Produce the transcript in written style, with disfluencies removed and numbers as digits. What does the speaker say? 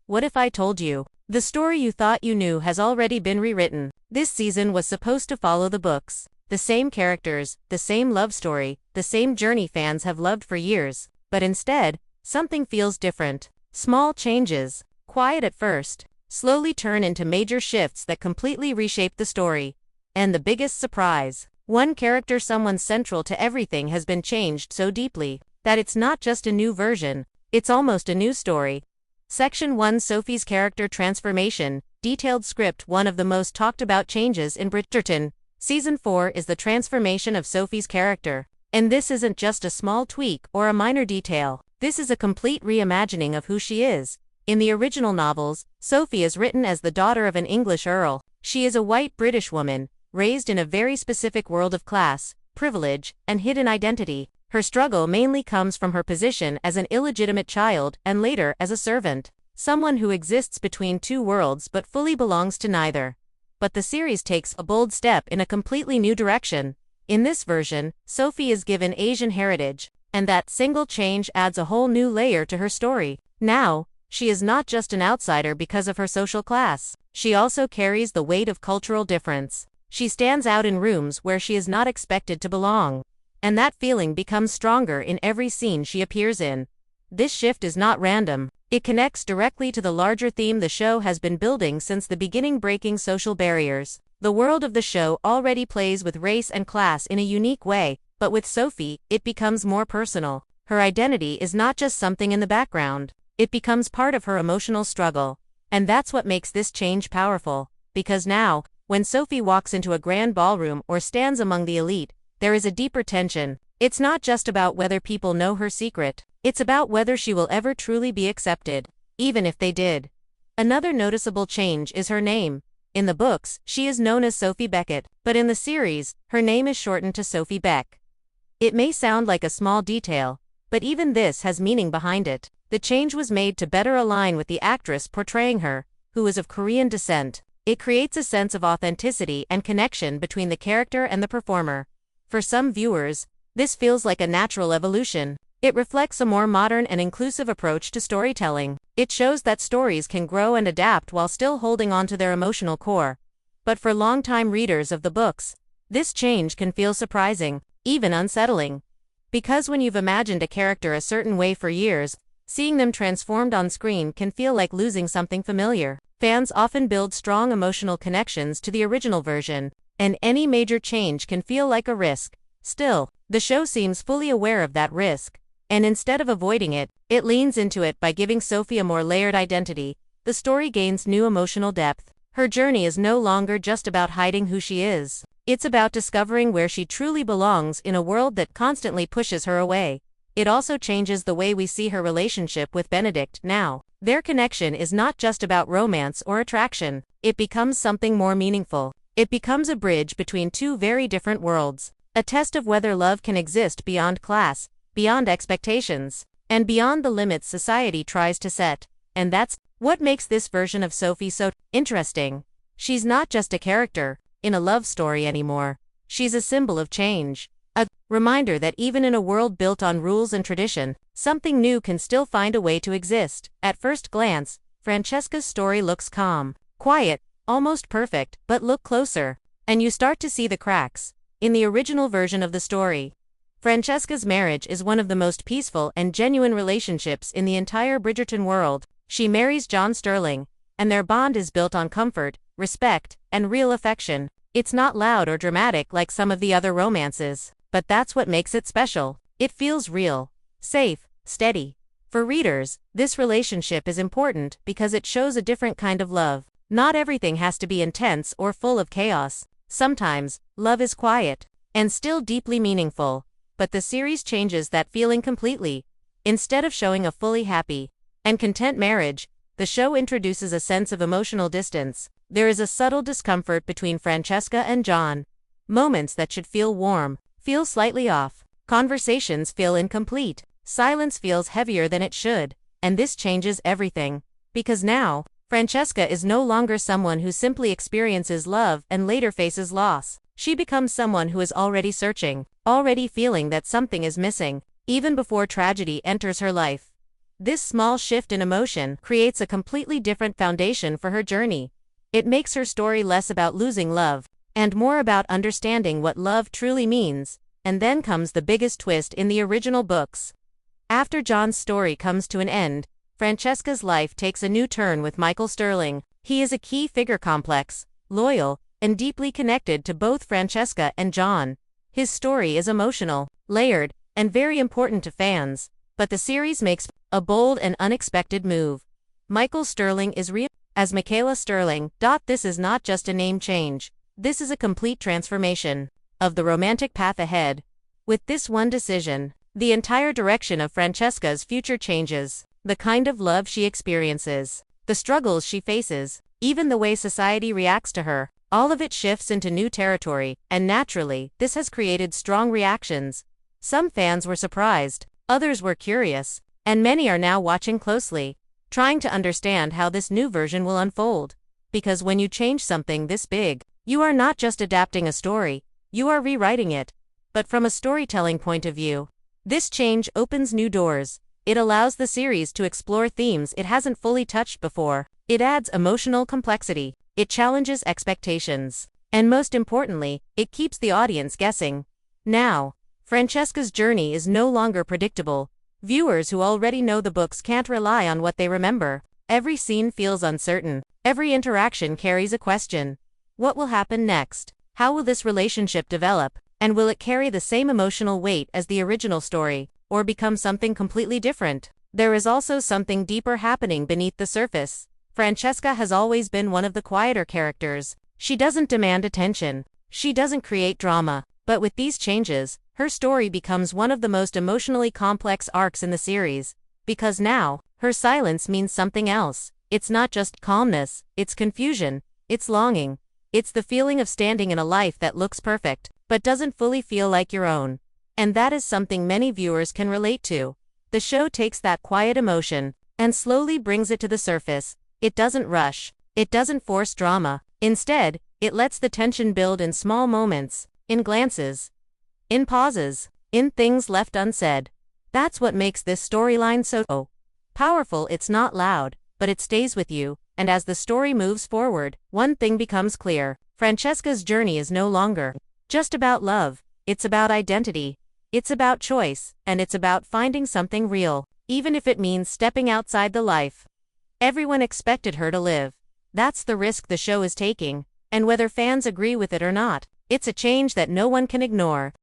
What if I told you? The story you thought you knew has already been rewritten. This season was supposed to follow the books. The same characters, the same love story, the same journey fans have loved for years. But instead, something feels different. Small changes, quiet at first, slowly turn into major shifts that completely reshape the story. And the biggest surprise, one character, someone central to everything, has been changed so deeply that it's not just a new version, it's almost a new story. Section 1: Sophie's character transformation. Detailed script. One of the most talked about changes in Bridgerton Season 4 is the transformation of Sophie's character. And this isn't just a small tweak or a minor detail. This is a complete reimagining of who she is. In the original novels, Sophie is written as the daughter of an English earl. She is a white British woman, raised in a very specific world of class, privilege, and hidden identity. Her struggle mainly comes from her position as an illegitimate child and later as a servant, someone who exists between two worlds but fully belongs to neither. But the series takes a bold step in a completely new direction. In this version, Sophie is given Asian heritage, and that single change adds a whole new layer to her story. Now, she is not just an outsider because of her social class. She also carries the weight of cultural difference. She stands out in rooms where she is not expected to belong. And that feeling becomes stronger in every scene she appears in. This shift is not random. It connects directly to the larger theme the show has been building since the beginning: breaking social barriers. The world of the show already plays with race and class in a unique way, but with Sophie, it becomes more personal. Her identity is not just something in the background. It becomes part of her emotional struggle. And that's what makes this change powerful. Because now, when Sophie walks into a grand ballroom or stands among the elite, there is a deeper tension. It's not just about whether people know her secret. It's about whether she will ever truly be accepted, even if they did. Another noticeable change is her name. In the books, she is known as Sophie Beckett, but in the series, her name is shortened to Sophie Beck. It may sound like a small detail, but even this has meaning behind it. The change was made to better align with the actress portraying her, who is of Korean descent. It creates a sense of authenticity and connection between the character and the performer. For some viewers, this feels like a natural evolution. It reflects a more modern and inclusive approach to storytelling. It shows that stories can grow and adapt while still holding on to their emotional core. But for longtime readers of the books, this change can feel surprising, even unsettling. Because when you've imagined a character a certain way for years, seeing them transformed on screen can feel like losing something familiar. Fans often build strong emotional connections to the original version, and any major change can feel like a risk. Still, the show seems fully aware of that risk, and instead of avoiding it, it leans into it by giving Sophie a more layered identity. The story gains new emotional depth. Her journey is no longer just about hiding who she is. It's about discovering where she truly belongs in a world that constantly pushes her away. It also changes the way we see her relationship with Benedict now. Their connection is not just about romance or attraction. It becomes something more meaningful. It becomes a bridge between two very different worlds. A test of whether love can exist beyond class, beyond expectations, and beyond the limits society tries to set. And that's what makes this version of Sophie so interesting. She's not just a character in a love story anymore. She's a symbol of change. A reminder that even in a world built on rules and tradition, something new can still find a way to exist. At first glance, Francesca's story looks calm, quiet, almost perfect, but look closer, and you start to see the cracks. In the original version of the story, Francesca's marriage is one of the most peaceful and genuine relationships in the entire Bridgerton world. She marries John Sterling, and their bond is built on comfort, respect, and real affection. It's not loud or dramatic like some of the other romances, but that's what makes it special. It feels real, safe, steady. For readers, this relationship is important because it shows a different kind of love. Not everything has to be intense or full of chaos. Sometimes, love is quiet and still deeply meaningful. But the series changes that feeling completely. Instead of showing a fully happy and content marriage, the show introduces a sense of emotional distance. There is a subtle discomfort between Francesca and John. Moments that should feel warm feel slightly off. Conversations feel incomplete. Silence feels heavier than it should. And this changes everything. Because now, Francesca is no longer someone who simply experiences love and later faces loss. She becomes someone who is already searching, already feeling that something is missing, even before tragedy enters her life. This small shift in emotion creates a completely different foundation for her journey. It makes her story less about losing love, and more about understanding what love truly means. And then comes the biggest twist in the original books. After John's story comes to an end, Francesca's life takes a new turn with Michael Sterling. He is a key figure, complex, loyal, and deeply connected to both Francesca and John. His story is emotional, layered, and very important to fans, but the series makes a bold and unexpected move. Michael Sterling is as Michaela Sterling. This is not just a name change. This is a complete transformation of the romantic path ahead. With this one decision, the entire direction of Francesca's future changes. The kind of love she experiences, the struggles she faces, even the way society reacts to her, all of it shifts into new territory, and naturally, this has created strong reactions. Some fans were surprised, others were curious, and many are now watching closely, trying to understand how this new version will unfold. Because when you change something this big, you are not just adapting a story, you are rewriting it. But from a storytelling point of view, this change opens new doors. It allows the series to explore themes it hasn't fully touched before. It adds emotional complexity. It challenges expectations. And most importantly, it keeps the audience guessing. Now, Francesca's journey is no longer predictable. Viewers who already know the books can't rely on what they remember. Every scene feels uncertain. Every interaction carries a question. What will happen next? How will this relationship develop? And will it carry the same emotional weight as the original story, or become something completely different? There is also something deeper happening beneath the surface. Francesca has always been one of the quieter characters. She doesn't demand attention. She doesn't create drama. But with these changes, her story becomes one of the most emotionally complex arcs in the series. Because now, her silence means something else. It's not just calmness, it's confusion, it's longing. It's the feeling of standing in a life that looks perfect, but doesn't fully feel like your own. And that is something many viewers can relate to. The show takes that quiet emotion and slowly brings it to the surface. It doesn't rush. It doesn't force drama. Instead, it lets the tension build in small moments, in glances, in pauses, in things left unsaid. That's what makes this storyline so powerful. It's not loud, but it stays with you. And as the story moves forward, one thing becomes clear. Francesca's journey is no longer just about love. It's about identity. It's about choice, and it's about finding something real, even if it means stepping outside the life everyone expected her to live. That's the risk the show is taking, and whether fans agree with it or not, it's a change that no one can ignore.